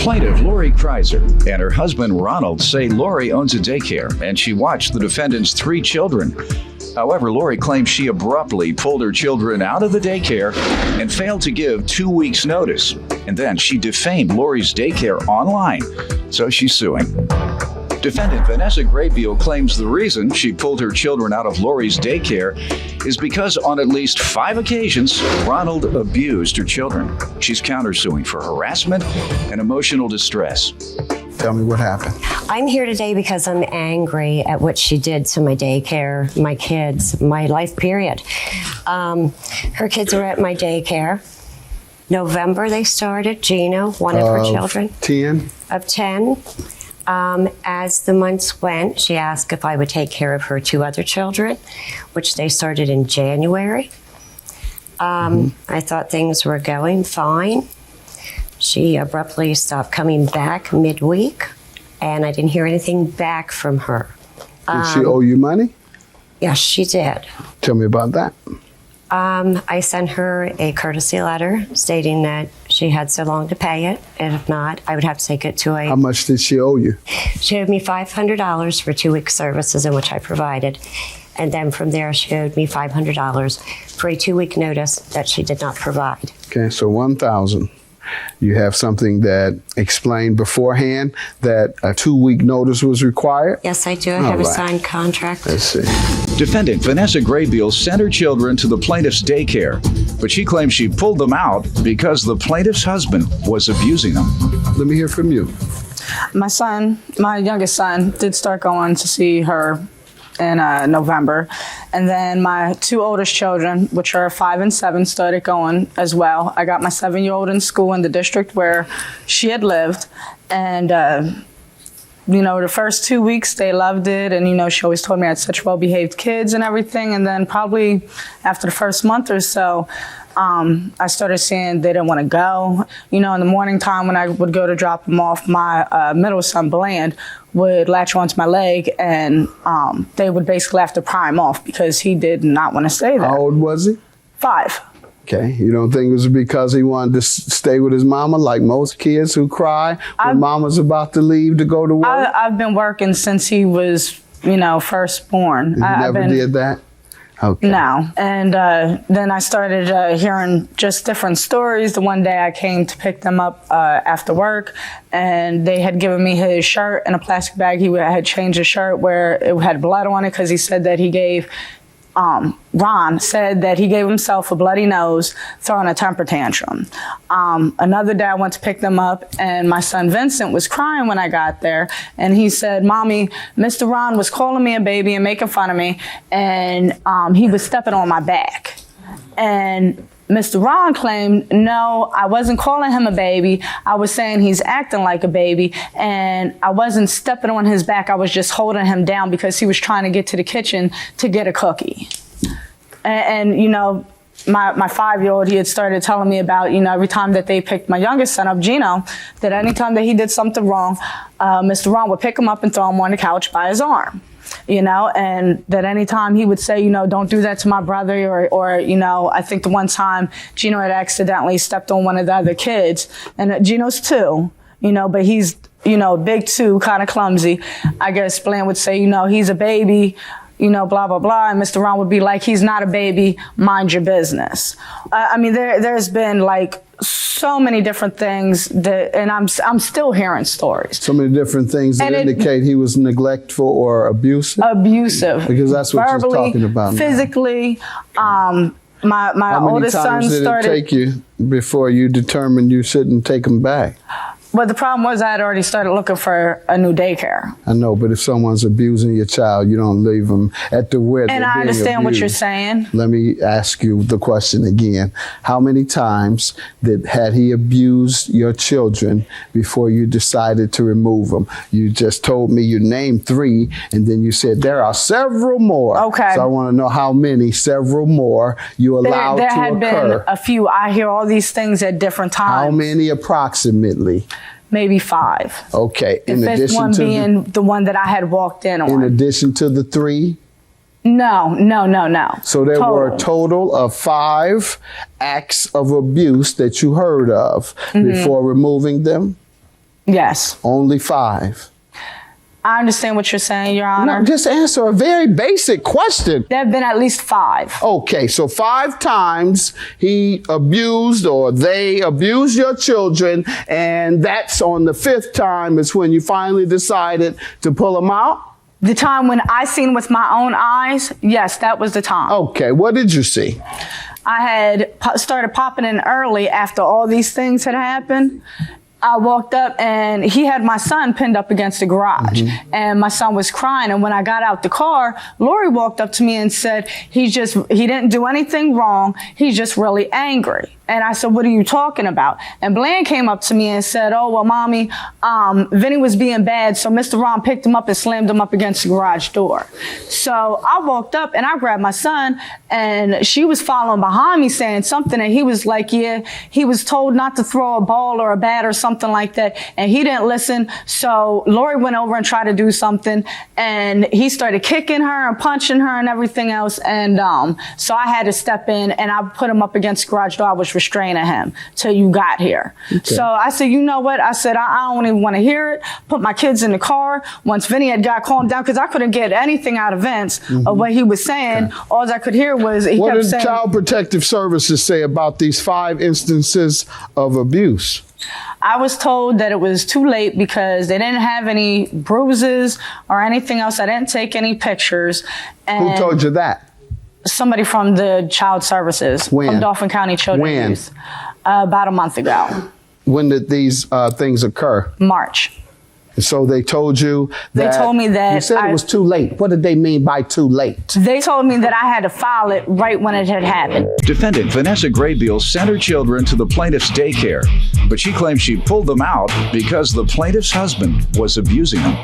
Plaintiff Lori Kreiser and her husband Ronald say Lori owns a daycare and she watched the defendant's 3 children. However, Lori claims she abruptly pulled her children out of the daycare and failed to give 2 weeks' notice. And then she defamed Lori's daycare online, so she's suing. Defendant Vanessa Graybeal claims the reason she pulled her children out of Lori's daycare is because on at least 5 occasions, Ronald abused her children. She's countersuing for harassment and emotional distress. Tell me what happened. I'm here today because I'm angry at what she did to my daycare, my kids, my life period. Her kids were at my daycare. November they started, Gino, one of her children. 10? Of 10. As the months went, she asked if I would take care of her 2 other children, which they started in January. I thought things were going fine. She abruptly stopped coming back midweek, and I didn't hear anything back from her. Did she owe you money? Yes, she did. Tell me about that. I sent her a courtesy letter stating that she had so long to pay it, and if not, I would have to take it to a... How much did she owe you? She owed me $500 for 2 weeks' services, in which I provided. And then from there, she owed me $500 for a 2-week notice that she did not provide. Okay, so $1,000. You have something that explained beforehand that a 2-week notice was required? Yes, I do. I have a signed contract. Let's see. Defendant Vanessa Graybeal sent her children to the plaintiff's daycare, but she claims she pulled them out because the plaintiff's husband was abusing them. Let me hear from you. My youngest son, did start going to see her in November. And then my 2 oldest children, which are 5 and 7, started going as well. I got my 7-year-old in school in the district where she had lived. And, the first 2 weeks they loved it. And, she always told me I had such well-behaved kids and everything. And then probably after the first month or so, I started seeing they didn't want to go. In the morning time when I would go to drop them off, my middle son, Bland, would latch onto my leg, and they would basically have to pry him off because he did not want to stay there. How old was he? 5. Okay. You don't think it was because he wanted to stay with his mama like most kids who cry when mama's about to leave to go to work? I've been working since he was, first born. You never did that? Okay. No. And then I started hearing just different stories. The one day I came to pick them up after work, and they had given me his shirt in a plastic bag. He had changed his shirt where it had blood on it because he said that he gave, Ron said that he gave himself a bloody nose throwing a temper tantrum. Another day I went to pick them up, and my son Vincent was crying when I got there, and he said, "Mommy, Mr. Ron was calling me a baby and making fun of me, and he was stepping on my back." And Mr. Ron claimed, "No, I wasn't calling him a baby. I was saying he's acting like a baby, and I wasn't stepping on his back. I was just holding him down because he was trying to get to the kitchen to get a cookie." And my 5-year-old, he had started telling me about, every time that they picked my youngest son up, Gino, that anytime that he did something wrong, Mr. Ron would pick him up and throw him on the couch by his arm. And that anytime he would say, "Don't do that to my brother," or I think the one time Gino had accidentally stepped on one of the other kids, and Gino's 2, but he's, big 2, kind of clumsy. I guess Bland would say, "He's a baby, blah, blah, blah." And Mr. Ron would be like, "He's not a baby, mind your business." There's been so many different things and I'm still hearing stories. So many different things that indicate he was neglectful or abusive? Abusive. Because that's what verbally, you're talking about now. Physically. My oldest son started... How many times did it take you before you determined you shouldn't take him back? But the problem was I had already started looking for a new daycare. I know, but if someone's abusing your child, you don't leave them at the where they're being abused. And I understand what you're saying. Let me ask you the question again. How many times had he abused your children before you decided to remove them? You just told me you named 3, and then you said there are several more. Okay. So I want to know how many, several more, you allowed to occur. There had been a few. I hear all these things at different times. How many approximately? Maybe 5. Okay. The fifth one being the one that I had walked in on. In addition to the 3? No. So there were a total of 5 acts of abuse that you heard of before removing them? Yes. Only 5. I understand what you're saying, Your Honor. No, just answer a very basic question. There have been at least 5. Okay, so 5 times he abused or they abused your children, and that's on the 5th time is when you finally decided to pull them out? The time when I seen with my own eyes, yes, that was the time. Okay, what did you see? I had started popping in early after all these things had happened. I walked up and he had my son pinned up against the garage, and my son was crying. And when I got out the car, Lori walked up to me and said, he didn't do anything wrong. He's just really angry. And I said, what are you talking about? And Bland came up to me and said, oh, well, Mommy, Vinny was being bad, so Mr. Ron picked him up and slammed him up against the garage door. So I walked up and I grabbed my son, and she was following behind me saying something, and he was like, yeah, he was told not to throw a ball or a bat or something like that, and he didn't listen. So Lori went over and tried to do something, and he started kicking her and punching her and everything else. And so I had to step in, and I put him up against the garage door. I was restraining him till you got here. Okay. So I said, you know what? I said, I don't even want to hear it. Put my kids in the car. Once Vinny had got calmed down, because I couldn't get anything out of Vince of what he was saying. Okay. All I could hear was he what kept did saying, Child Protective Services say about these 5 instances of abuse? I was told that it was too late because they didn't have any bruises or anything else. I didn't take any pictures. And who told you that? Somebody from the Child Services. When? From Dauphin County Children's When? Youth. About a month ago. When did these things occur? March. So they told you that... They told me that... You said it was too late. What did they mean by too late? They told me that I had to file it right when it had happened. Defendant Vanessa Graybeal sent her children to the plaintiff's daycare, but she claims she pulled them out because the plaintiff's husband was abusing them.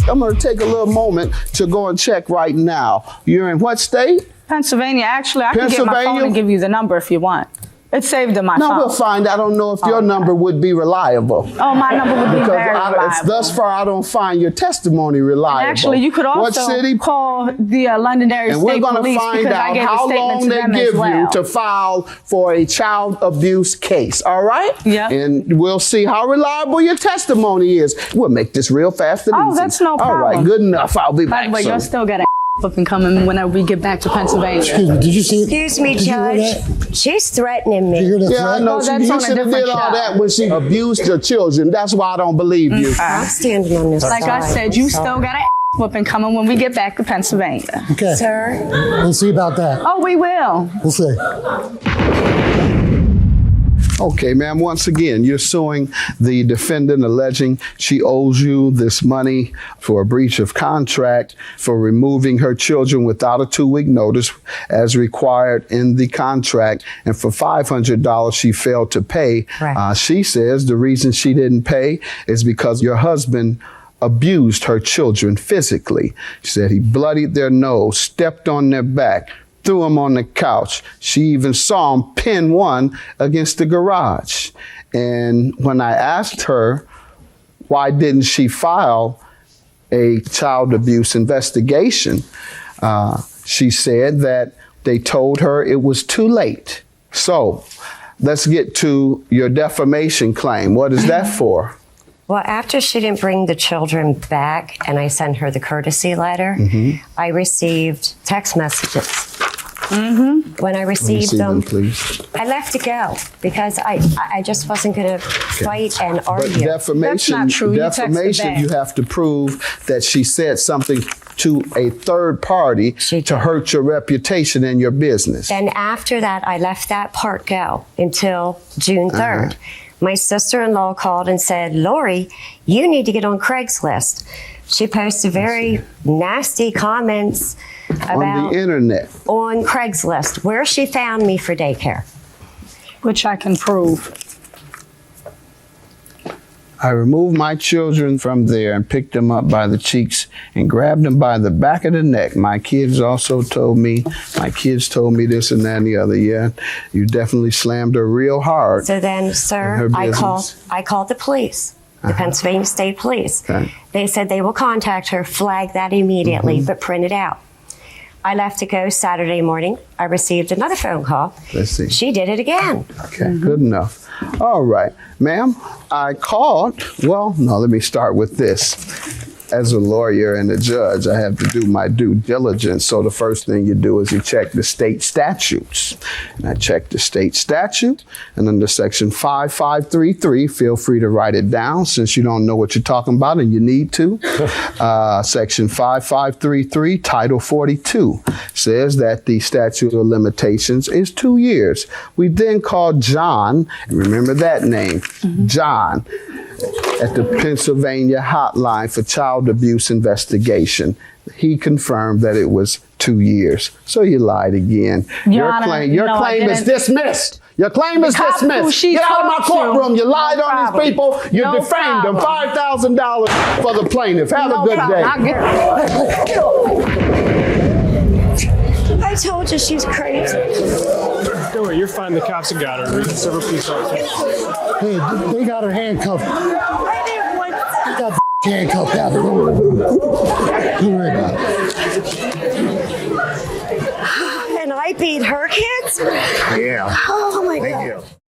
I'm going to take a little moment to go and check right now. You're in what state? Pennsylvania. Actually, I can get my phone and give you the number if you want. It's saved in my phone. No, we'll find. I don't know if your number would be reliable. Oh, my number would be very reliable. It's thus far I don't find your testimony reliable. And actually, you could also what city? Call the Londonderry and State we're going Police to find out how long they give you to file for a child abuse case. All right? Yeah. And we'll see how reliable your testimony is. We'll make this real fast and easy. Oh, that's no problem. All right, good enough. I'll be back. By the way, you're still got up and coming whenever we get back to Pennsylvania. Excuse me, did you see? Excuse me, Judge. She's threatening me. Did you hear that Yeah, I threat? know. Oh, You that's on a should have different did all show. that when she abused your children. That's why I don't believe you. I'm standing on this Like side. I said, you still got a whooping coming when we get back to Pennsylvania. Okay. Sir? We'll see about that. Oh, we will. We'll see. Okay, ma'am, once again, you're suing the defendant alleging she owes you this money for a breach of contract for removing her children without a 2-week notice as required in the contract, and for $500 she failed to pay. Right. She says the reason she didn't pay is because your husband abused her children physically. She said he bloodied their nose, stepped on their back, threw him on the couch. She even saw him pin one against the garage. And when I asked her why didn't she file a child abuse investigation, she said that they told her it was too late. So let's get to your defamation claim. What is that for? Well, after she didn't bring the children back and I sent her the courtesy letter, I received text messages. When I received them, please. I left it go because I just wasn't going to fight and argue. But defamation, That's not true. defamation, you have to prove that she said something to a third party to hurt your reputation and your business. Then after that, I left that part go until June 3rd. My sister-in-law called and said, Lori, you need to get on Craigslist. She posted very nasty comments on about the internet. On Craigslist, where she found me for daycare. Which I can prove. I removed my children from there and picked them up by the cheeks and grabbed them by the back of the neck. My kids told me this and that and the other. Yeah, you definitely slammed her real hard. So then, sir, I called the police, the Pennsylvania State Police. Okay. They said they will contact her, flag that immediately, but print it out. I left to go Saturday morning. I received another phone call. Let's see. She did it again. Okay, good enough. All right, ma'am, I called. Well, no, let me start with this. As a lawyer and a judge, I have to do my due diligence. So the first thing you do is you check the state statutes. And I checked the state statute, and under section 5533, feel free to write it down since you don't know what you're talking about and you need to. Section 5533, Title 42, says that the statute of limitations is 2 years. We then called John, remember that name, John, at the Pennsylvania hotline for child abuse investigation. He confirmed that it was 2 years. So you lied again. Your Honor, your no, claim is dismissed. Your claim is cop who dismissed. she Get out of my talked to. courtroom. You lied No on problem. these people. You No defamed them. problem. $5,000 for the plaintiff. Have No a good problem. day. I told you she's crazy. Don't worry, you're fine. The cops have got her. We can serve a police officer. Hey, they got her handcuffed. I didn't want They got handcuffed out. Don't worry about it. and I beat her kids? Yeah. Oh my Thank God. you.